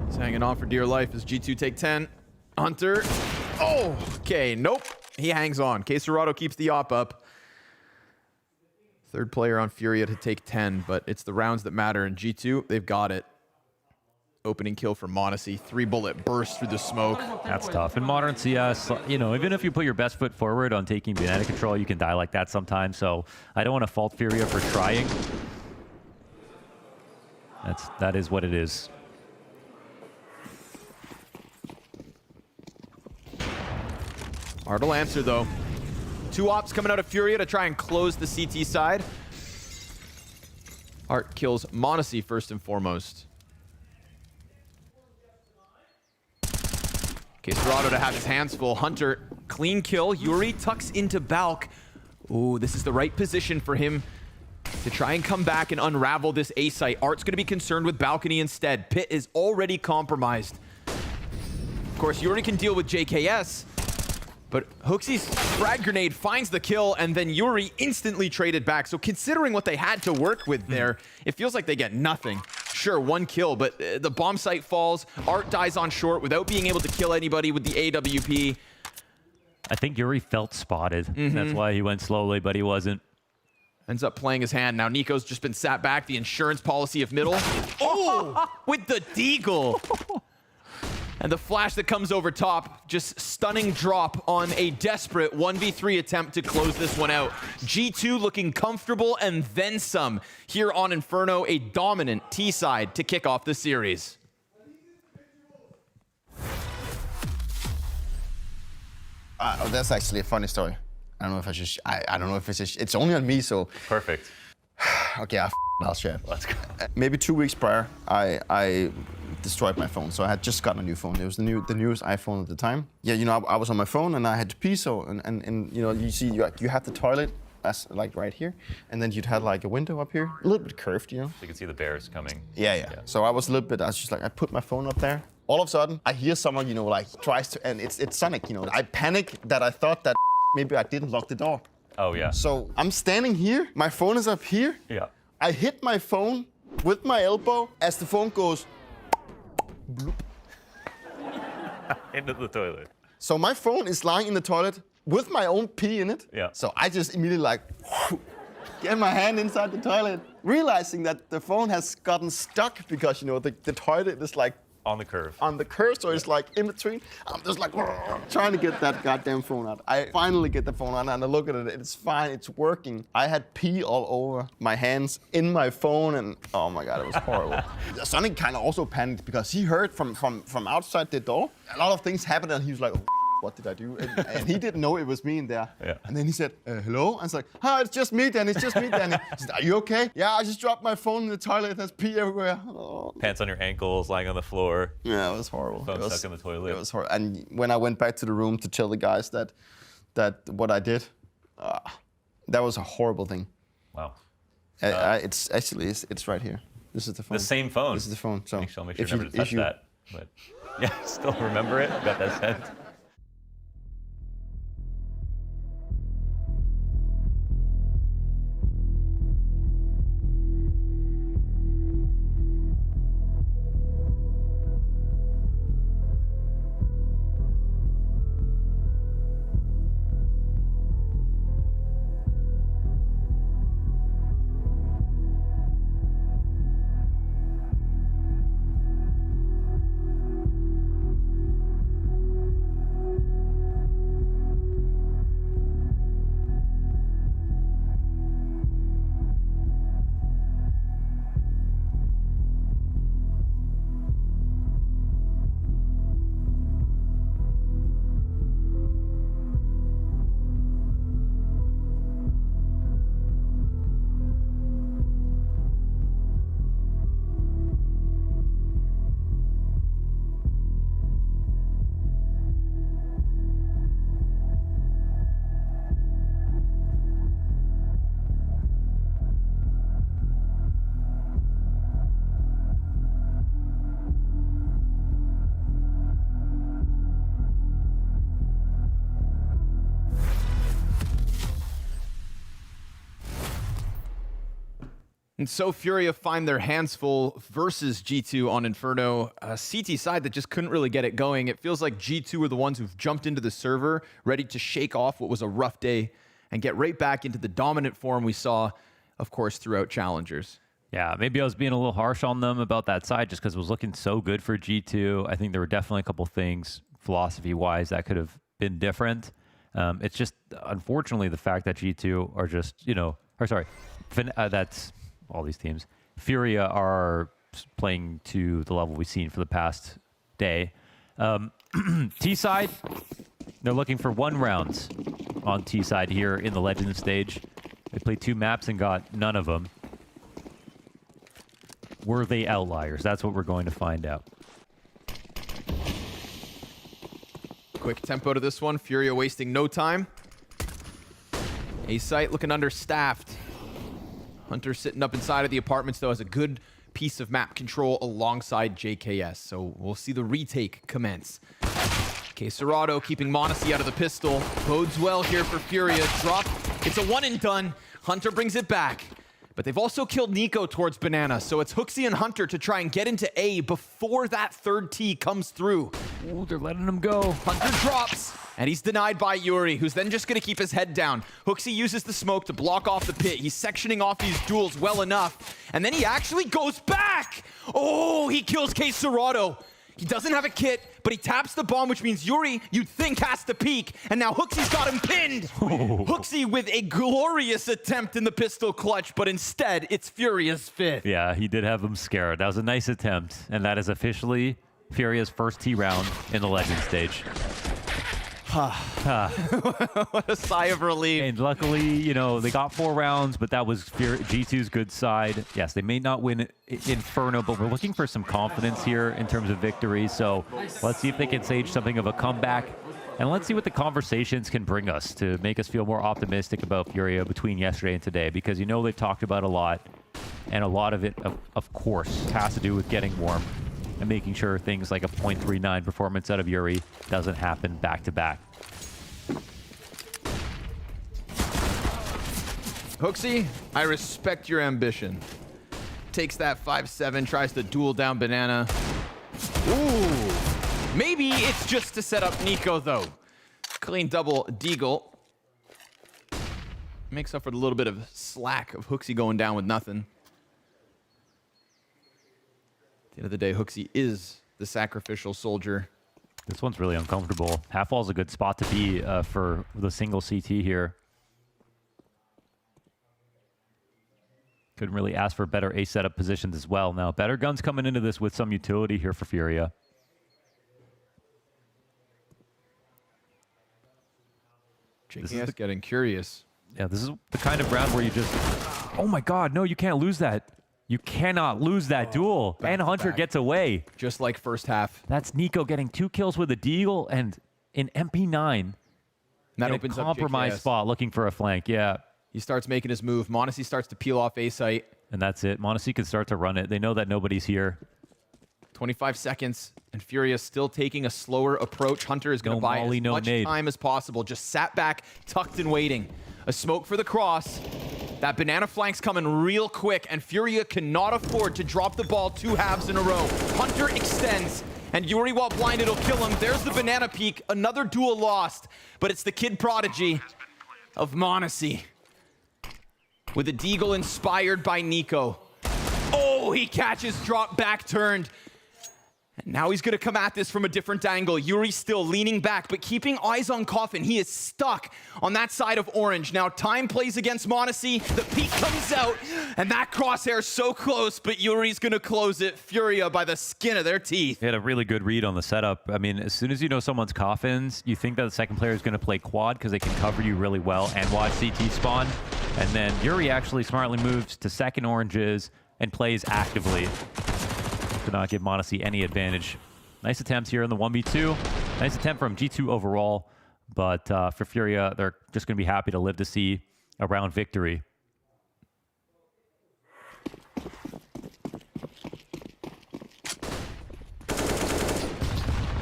He's hanging on for dear life as G2 take 10. Hunter. Oh, okay. Nope. He hangs on. Queserado keeps the op up. Third player on FURIA to take 10, but it's the rounds that matter. And G2, they've got it. Opening kill for m0NESY. 3-bullet burst through the smoke. That's tough. In modern CS, you know, even if you put your best foot forward on taking banana control, you can die like that sometimes. So I don't want to fault FURIA for trying. That is what it is. Hard to answer, though. 2 ops coming out of FURIA to try and close the CT side. Art kills m0NESY first and foremost. Queserado to have his hands full. Hunter, clean kill. Yuri tucks into Balk. Ooh, this is the right position for him to try and come back and unravel this A site. Art's going to be concerned with balcony instead. Pit is already compromised. Of course, Yuri can deal with JKS, but Hooksy's frag grenade finds the kill, and then Yuri instantly traded back. So considering what they had to work with there, it feels like they get nothing. Sure, 1 kill, but the bomb site falls. Art dies on short without being able to kill anybody with the AWP. I think Yuri felt spotted. That's why he went slowly, but he wasn't. Ends up playing his hand. Now Nico's just been sat back. The insurance policy of middle. Oh, with the deagle. And the flash that comes over top, just stunning drop on a desperate 1v3 attempt to close this one out. G2 looking comfortable and then some here on Inferno, a dominant T-side to kick off the series. That's actually a funny story. I don't know if I should. I don't know if it's only on me, so. Perfect. Okay, I'll share. Let's go. Maybe 2 weeks prior, I destroyed my phone. So I had just gotten a new phone. It was the newest iPhone at the time. Yeah, you know, I was on my phone and I had to pee. So and you know, you see, you have the toilet as like right here, and then you'd have like a window up here, a little bit curved, you know. So you can see the bears coming. Yeah. So I was a little bit. I was just like, I put my phone up there. All of a sudden, I hear someone, you know, like tries to, and it's Sonic, you know. I panic that I thought that maybe I didn't lock the door. Oh yeah. So I'm standing here, my phone is up here. Yeah. I hit my phone with my elbow as the phone goes bloop. Into the toilet. So my phone is lying in the toilet with my own pee in it. Yeah. So I just immediately like get my hand inside the toilet, realizing that the phone has gotten stuck because, you know, the toilet is like On the curve. on the curve, so it's like in between. I'm just like trying to get that goddamn phone out. I finally get the phone out and I look at it, it's fine, it's working. I had pee all over my hands, in my phone, and oh my God, it was horrible. Sonic kind of also panicked because he heard from outside the door, a lot of things happened and he was like, oh, what did I do? And he didn't know it was me in there. Yeah. And then he said, hello? I was like, hi, it's just me, Danny, it's just me, Danny. He said, are you okay? Yeah, I just dropped my phone in the toilet, there's pee everywhere. Oh. Pants on your ankles, lying on the floor. Yeah, it was horrible. Phone It was stuck in the toilet. It was horrible. And when I went back to the room to tell the guys that what I did, that was a horrible thing. Wow. It's actually it's right here. This is the phone. The same phone. This is the phone. So Make sure if never to touch that. But yeah, still remember it. Got that scent. And so FURIA find their hands full versus G2 on Inferno. A CT side that just couldn't really get it going. It feels like G2 were the ones who've jumped into the server, ready to shake off what was a rough day and get right back into the dominant form we saw, of course, throughout Challengers. Yeah, maybe I was being a little harsh on them about that side just because it was looking so good for G2. I think there were definitely a couple things philosophy-wise that could have been different. It's just, unfortunately, the fact that G2 are just, you know, or sorry, that's all these teams. FURIA are playing to the level we've seen for the past day. T-side, they're looking for 1 rounds on T-side here in the Legends stage. They played 2 maps and got none of them. Were they outliers? That's what we're going to find out. Quick tempo to this one. FURIA wasting no time. A-site looking understaffed. Hunter sitting up inside of the apartments, though, has a good piece of map control alongside JKS. So we'll see the retake commence. Okay, Serrato keeping Monacy out of the pistol. Bodes well here for FURIA. Drop. It's a one and done. Hunter brings it back. But they've also killed Nico towards Banana, so it's Hooksy and Hunter to try and get into A before that third T comes through. Ooh, they're letting him go. Hunter drops, and he's denied by Yuri, who's then just going to keep his head down. Hooksy uses the smoke to block off the pit. He's sectioning off these duels well enough, and then he actually goes back! Oh, he kills K Serato. He doesn't have a kit, but he taps the bomb, which means Yuri, you'd think, has to peek. And now Hooksy's got him pinned. Hooksy with a glorious attempt in the pistol clutch, but instead, it's Furia's fifth. Yeah, he did have him scared. That was a nice attempt. And that is officially Furia's first T round in the Legend stage. What a sigh of relief. And luckily, you know, they got 4 rounds, but that was G2's good side. Yes, they may not win Inferno, but we're looking for some confidence here in terms of victory. So let's see if they can stage something of a comeback. And let's see what the conversations can bring us to make us feel more optimistic about FURIA between yesterday and today. Because you know they've talked about a lot. And a lot of it, of course, has to do with getting warm and making sure things like a .39 performance out of Yuri doesn't happen back-to-back. Hooksy, I respect your ambition. Takes that 5-7, tries to duel down Banana. Ooh. Maybe it's just to set up Nico, though. Clean double deagle. Makes up for the little bit of slack of Hooksy going down with nothing. At the end of the day, Hooksy is the sacrificial soldier. This one's really uncomfortable. Half wall's a good spot to be for the single CT here. Couldn't really ask for better A setup positions as well. Now, better guns coming into this with some utility here for FURIA. JKS getting curious. Yeah, this is the kind of round where you just... Oh my god, no, you can't lose that. You cannot lose that duel. And Hunter gets away. Just like first half. That's Nico getting 2 kills with a deagle and an MP9. That in opens a up compromised JKS. spot looking for a flank. Yeah. He starts making his move. m0NESY starts to peel off A site. And that's it. m0NESY can start to run it. They know that nobody's here. 25 seconds, and FURIA still taking a slower approach. Hunter is going to buy molly, as no much nade. time as possible. Just sat back, tucked and waiting. A smoke for the cross. That banana flank's coming real quick, and FURIA cannot afford to drop the ball 2 halves in a row. Hunter extends, and Yuri, while blinded, will kill him. There's the banana peak. Another duel lost, but it's the kid prodigy of m0NESY with a deagle inspired by Nico. Oh, he catches, drop back turned. And now he's going to come at this from a different angle. Yuri still leaning back, but keeping eyes on Coffin. He is stuck on that side of orange. Now time plays against m0NESY. The peak comes out, and that crosshair so close, but Yuri's going to close it. FURIA by the skin of their teeth. They had a really good read on the setup. I mean, as soon as you know someone's coffins, you think that the second player is going to play quad because they can cover you really well and watch CT spawn. And then Yuri actually smartly moves to second oranges and plays actively to not give m0NESY any advantage. Nice attempts here in the 1v2. Nice attempt from G2 overall, but for FURIA, they're just going to be happy to live to see a round victory.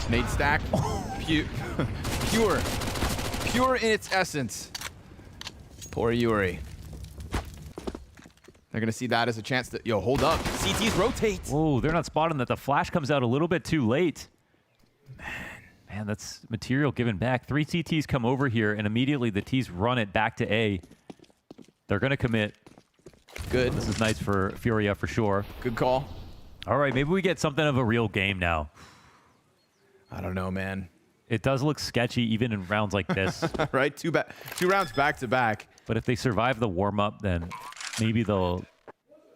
Nade stack. Pure in its essence. Poor Yuri. They're going to see that as a chance to... Yo, hold up. CTs rotate. Oh, they're not spotting that. The flash comes out a little bit too late. Man, that's material given back. 3 CTs come over here, and immediately the Ts run it back to A. They're going to commit. Good. This is nice for FURIA for sure. Good call. All right, maybe we get something of a real game now. I don't know, man. It does look sketchy even in rounds like this. Right? 2 rounds back to back. But if they survive the warm-up, then maybe they'll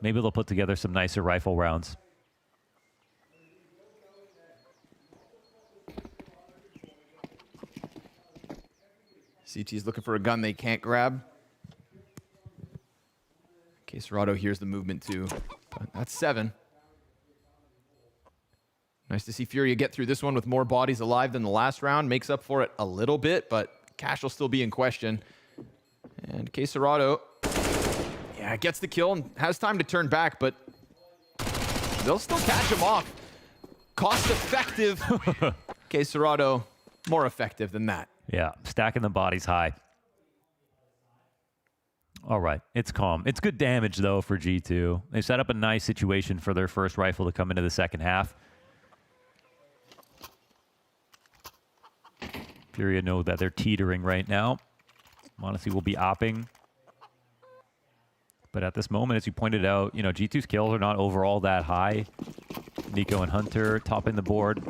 put together some nicer rifle rounds. CT's looking for a gun they can't grab. Okay, Serato hears the movement too. But that's 7. Nice to see FURIA get through this one with more bodies alive than the last round. Makes up for it a little bit, but cash will still be in question. And K Serato, yeah, gets the kill and has time to turn back, but they'll still catch him off. Cost effective. K Serato, more effective than that. Yeah, stacking the bodies high. All right, it's calm. It's good damage, though, for G2. They set up a nice situation for their first rifle to come into the second half. Furia know that they're teetering right now. m0NESY will be opping. But at this moment, as you pointed out, you know, G2's kills are not overall that high. NiKo and Hunter topping the board.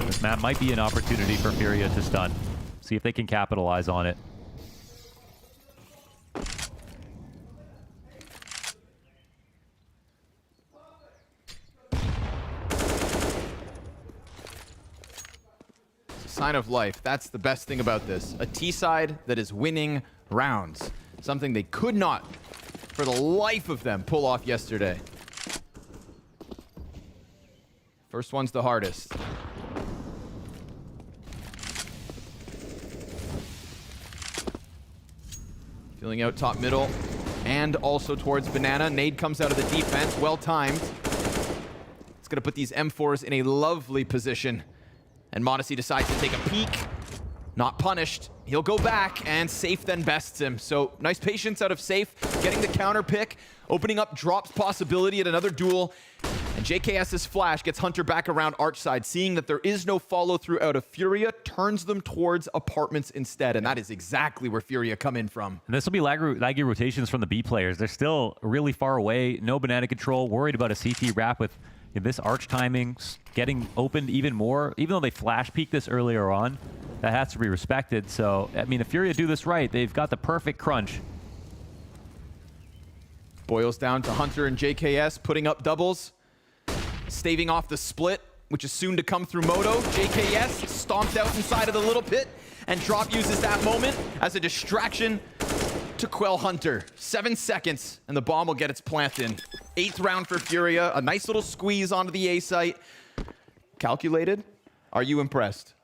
This map might be an opportunity for Furia to stun. See if they can capitalize on it. Sign of life. That's the best thing about this. A T-side that is winning rounds. Something they could not, for the life of them, pull off yesterday. First one's the hardest. Feeling out top middle and also towards Banana. Nade comes out of the defense. Well timed. It's going to put these M4s in a lovely position. And m0NESY decides to take a peek. Not punished. He'll go back, and Safe then bests him. So nice patience out of Safe, getting the counter pick, opening up drops possibility at another duel. And JKS's flash gets Hunter back around Arch side, seeing that there is no follow through out of Furia, turns them towards apartments instead. And that is exactly where Furia come in from. And this will be laggy rotations from the B players. They're still really far away, no banana control, worried about a CT wrap with this Arch timing getting opened even more. Even though they flash peeked this earlier on, that has to be respected. So, I mean, if Furia do this right, they've got the perfect crunch. Boils down to Hunter and JKS putting up doubles, staving off the split, which is soon to come through Moto. JKS stomped out inside of the little pit, and Drop uses that moment as a distraction to quell Hunter. 7 seconds, and the bomb will get its plant in. 8th round for Furia. A nice little squeeze onto the A site. Calculated? Are you impressed?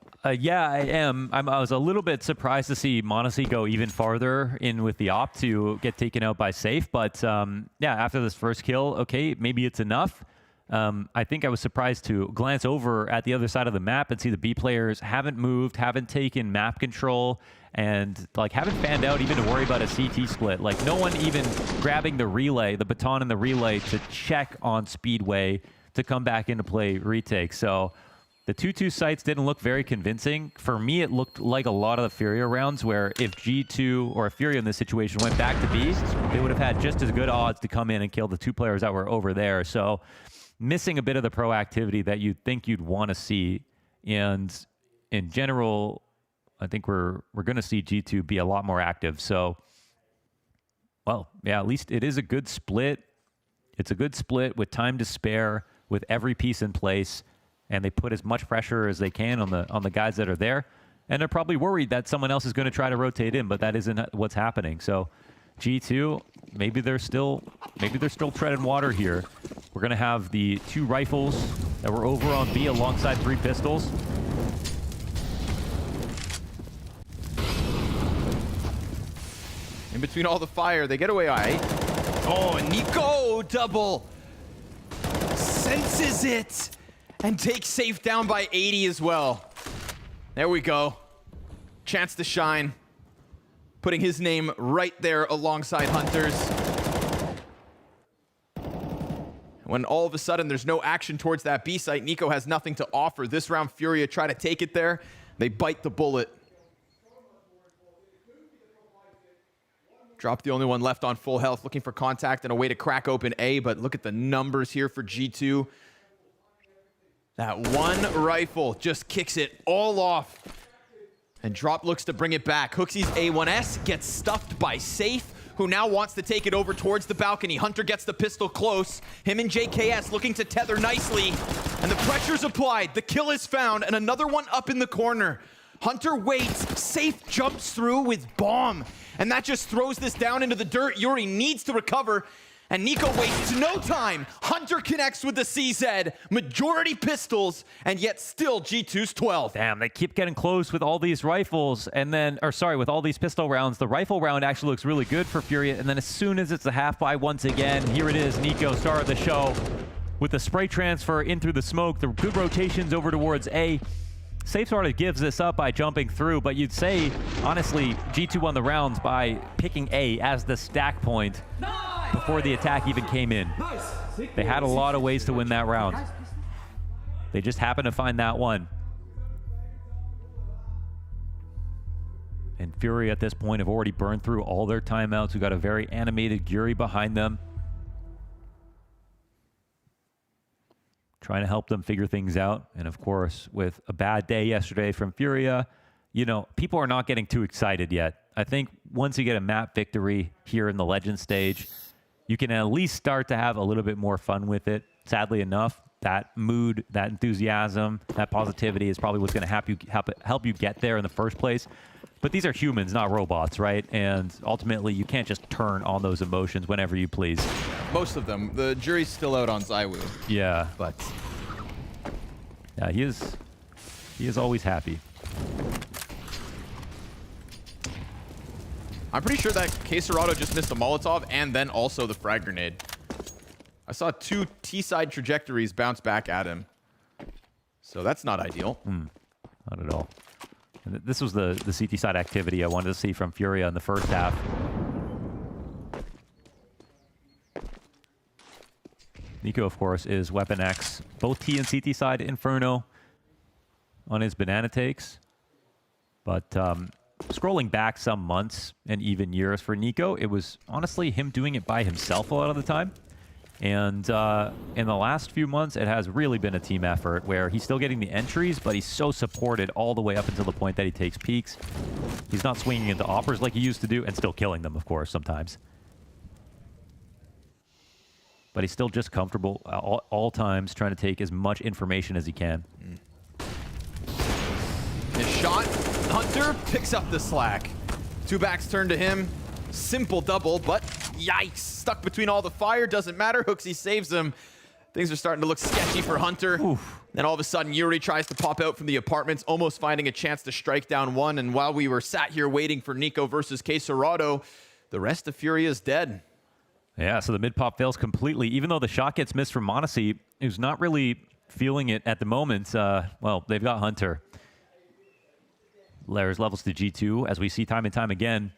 Yeah, I am. I was a little bit surprised to see m0NESY go even farther in with the op to get taken out by Safe. But yeah, after this first kill, okay, maybe it's enough. I think I was surprised to glance over at the other side of the map and see the B players haven't moved, haven't taken map control, and like haven't fanned out even to worry about a CT split. Like no one even grabbing the relay, the baton in the relay to check on Speedway to come back into play retake. So the 2-2 sites didn't look very convincing. For me, it looked like a lot of the Furia rounds where if G2 or if Furia in this situation went back to B, they would have had just as good odds to come in and kill the 2 players that were over there. So missing a bit of the proactivity that you'd think you'd want to see. And in general, I think we're going to see G2 be a lot more active. So, well, yeah, at least it is a good split. It's a good split with time to spare, with every piece in place, and they put as much pressure as they can on the guys that are there. And they're probably worried that someone else is going to try to rotate in, but that isn't what's happening. So G2, maybe they're still treading water here. We're going to have the 2 rifles that were over on B alongside 3 pistols. In between all the fire, they get away. Oh, and NiKo double senses it and takes Safe down by 80 as well. There we go. Chance to shine. Putting his name right there alongside Hunter's. When all of a sudden there's no action towards that B site, NiKo has nothing to offer. This round, Furia try to take it there. They bite the bullet. Drop the only one left on full health, looking for contact and a way to crack open A, but look at the numbers here for G2. That one rifle just kicks it all off. And Drop looks to bring it back. Hooksy's A1S gets stuffed by Safe, who now wants to take it over towards the balcony. Hunter gets the pistol close. Him and JKS looking to tether nicely. And the pressure's applied. The kill is found, and another one up in the corner. Hunter waits. Safe jumps through with bomb. And that just throws this down into the dirt. Yuri needs to recover. And NiKo wastes no time. Hunter connects with the CZ. Majority pistols, and yet still G2's 12. Damn, they keep getting close with all these rifles, and then, or sorry, with all these pistol rounds. The rifle round actually looks really good for Furia, and then as soon as it's a half buy once again, here it is, NiKo, star of the show, with the spray transfer in through the smoke, the good rotations over towards A. Safe sort of gives this up by jumping through, but you'd say, honestly, G2 won the rounds by picking A as the stack point before the attack even came in. They had a lot of ways to win that round. They just happened to find that one. And FURIA at this point have already burned through all their timeouts. We've got a very animated Guri behind them, trying to help them figure things out. And of course, with a bad day yesterday from FURIA, you know, people are not getting too excited yet. I think once you get a map victory here in the Legend stage, you can at least start to have a little bit more fun with it. Sadly enough, that mood, that enthusiasm, that positivity is probably what's going to help you get there in the first place. But these are humans, not robots, right? And ultimately, you can't just turn on those emotions whenever you please. Most of them. The jury's still out on Zywoo. Yeah. But yeah, he is always happy. I'm pretty sure that Quesarado just missed the Molotov and then also the frag grenade. I saw 2 T-side trajectories bounce back at him. So that's not ideal. Not at all. And this was the CT side activity I wanted to see from FURIA in the first half. Nico, of course, is Weapon X. Both T and CT side Inferno on his banana takes. But scrolling back some months and even years for Nico, it was honestly him doing it by himself a lot of the time. And in the last few months, it has really been a team effort where he's still getting the entries, but he's so supported all the way up until the point that he takes peaks. He's not swinging into offers like he used to do, and still killing them, of course, sometimes. But he's still just comfortable all times, trying to take as much information as he can. His shot, Hunter picks up the slack. 2 backs turn to him. Simple double, but yikes. Stuck between all the fire, doesn't matter. Hooksy saves him. Things are starting to look sketchy for Hunter. Oof. Then all of a sudden, Yuri tries to pop out from the apartments, almost finding a chance to strike down one. And while we were sat here waiting for Nico versus Quesarado, the rest of FURIA is dead. Yeah, so the mid-pop fails completely. Even though the shot gets missed from Monacy, who's not really feeling it at the moment. Well, they've got Hunter. Lairs levels to G2, as we see time and time again.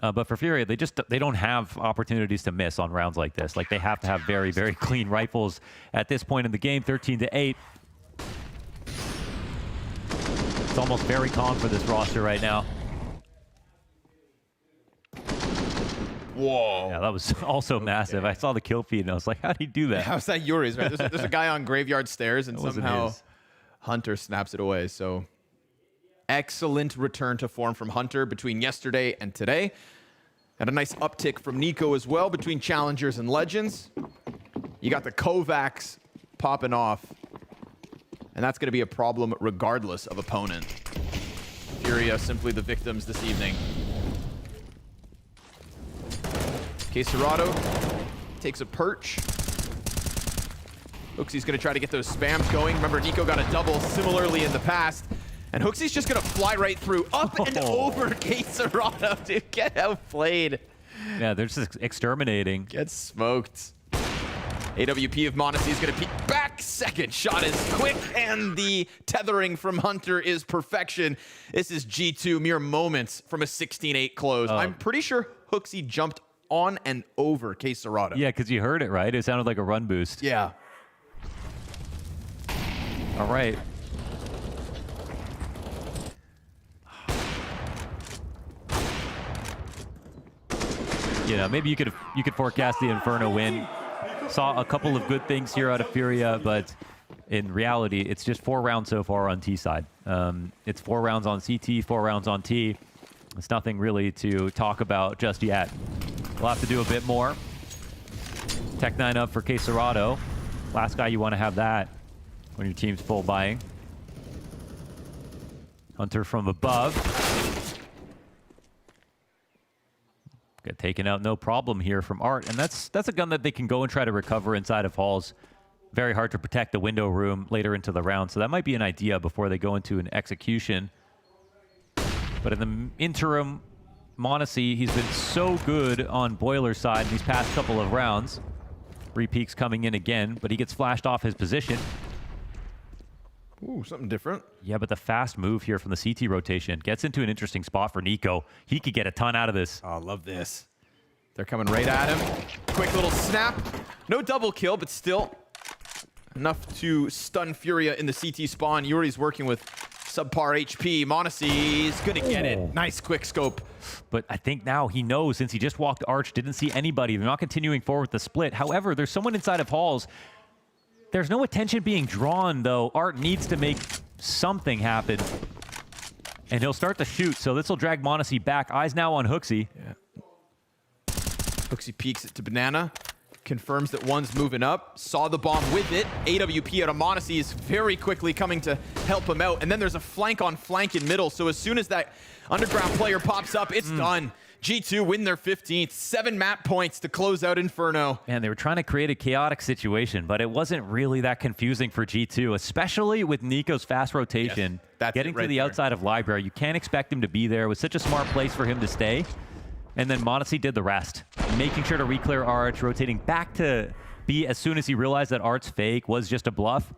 But for FURIA, they don't have opportunities to miss on rounds like this. Like, they have to have very, very clean rifles at this point in the game, 13-8. It's almost very calm for this roster right now. Whoa. Yeah, that was also massive. I saw the kill feed, and I was like, how did he do that? How's that Yuri's, right? There's a guy on Graveyard Stairs, and somehow Hunter snaps it away. So excellent return to form from Hunter between yesterday and today. And a nice uptick from Nico as well between Challengers and Legends. You got the Kovacs popping off. And that's going to be a problem regardless of opponent. FURIA simply the victims this evening. Quesarado takes a perch. Hooksy's going to try to get those spams going. Remember, Nico got a double similarly in the past. And Hooksy's just going to fly right through, up and over Quesarado, dude. Get outplayed. Yeah, they're just exterminating. Get smoked. AWP of Monacy is going to peek back. Second shot is quick, and the tethering from Hunter is perfection. This is G2 mere moments from a 16-8 close. I'm pretty sure Hooksy jumped on and over Quesarado. Yeah, because you heard it, right? It sounded like a run boost. Yeah. All right. You know, maybe you could forecast the Inferno win. Saw a couple of good things here out of FURIA, but in reality, it's just 4 rounds so far on T side. It's 4 rounds on CT, 4 rounds on T. It's nothing really to talk about just yet. We'll have to do a bit more. Tech 9 up for Quesarado. Last guy you want to have that when your team's full buying. Hunter from above. Get taken out, no problem here from Art. And that's a gun that they can go and try to recover inside of halls. Very hard to protect the window room later into the round. So that might be an idea before they go into an execution. But in the interim, Monacy, he's been so good on Boiler's side in these past couple of rounds. Repeaks coming in again, but he gets flashed off his position. Ooh, something different. Yeah, but the fast move here from the CT rotation gets into an interesting spot for Nico. He could get a ton out of this. Oh, I love this. They're coming right at him. Quick little snap. No double kill, but still enough to stun Furia in the CT spawn. Yuri's working with subpar HP. Monacy's gonna get it. Nice quick scope. But I think now he knows, since he just walked Arch, didn't see anybody. They're not continuing forward with the split. However, there's someone inside of Halls. There's no attention being drawn, though. Art needs to make something happen. And he'll start to shoot, so this will drag Monacy back. Eyes now on Hooksy. Yeah. Hooksy peeks it to Banana. Confirms that one's moving up. Saw the bomb with it. AWP out of Monacy is very quickly coming to help him out. And then there's a flank on flank in middle. So as soon as that underground player pops up, it's done. G2 win their 15th. 7 map points to close out Inferno. Man, they were trying to create a chaotic situation, but it wasn't really that confusing for G2, especially with Nico's fast rotation. Yes, that's getting right to the there. outside of Library. You can't expect him to be there. It was such a smart place for him to stay. And then Monacy did the rest, making sure to re-clear Arch, rotating back to B as soon as he realized that Art's fake was just a bluff.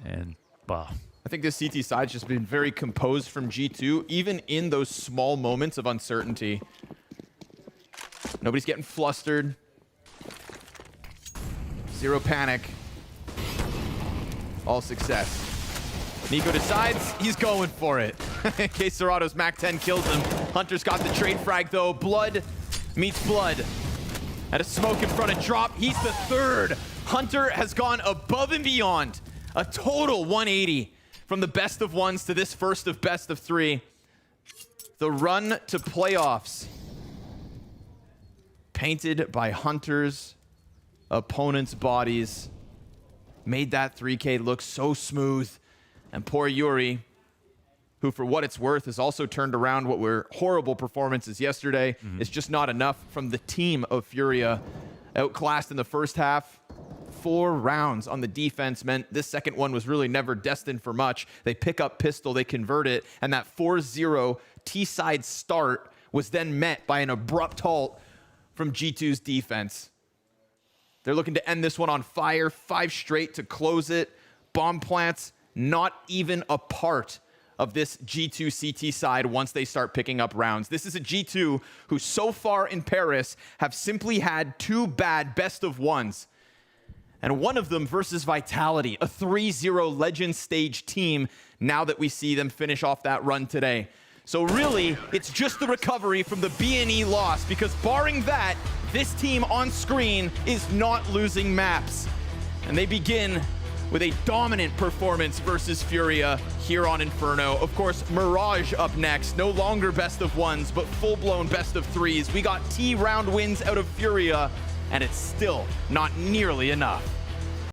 And, well, I think this CT side's just been very composed from G2, even in those small moments of uncertainty. Nobody's getting flustered. Zero panic. All success. Nico decides he's going for it. In case Serato's Mac 10 kills him. Hunter's got the trade frag though. Blood meets blood. At a smoke in front of drop. He's the third. Hunter has gone above and beyond. A total 180 from the best of ones to this first of best of 3. The run to playoffs. Painted by Hunter's opponents' bodies. Made that 3K look so smooth. And poor Yuri, who for what it's worth has also turned around what were horrible performances yesterday. It's just not enough from the team of Furia. Outclassed in the first half. 4 rounds on the defense meant this second one was really never destined for much. They pick up pistol, they convert it, and that 4-0 T-side start was then met by an abrupt halt from G2's defense. They're looking to end this one on fire. 5 straight to close it. Bomb plants not even a part of this G2 CT side once they start picking up rounds. This is a G2 who so far in Paris have simply had 2 bad best of ones. And one of them versus Vitality, a 3-0 Legend stage team, now that we see them finish off that run today. So really, it's just the recovery from the BNE loss, because barring that, this team on screen is not losing maps. And they begin with a dominant performance versus Furia here on Inferno. Of course, Mirage up next. No longer best of ones, but full-blown best of 3s. We got T round wins out of Furia, and it's still not nearly enough.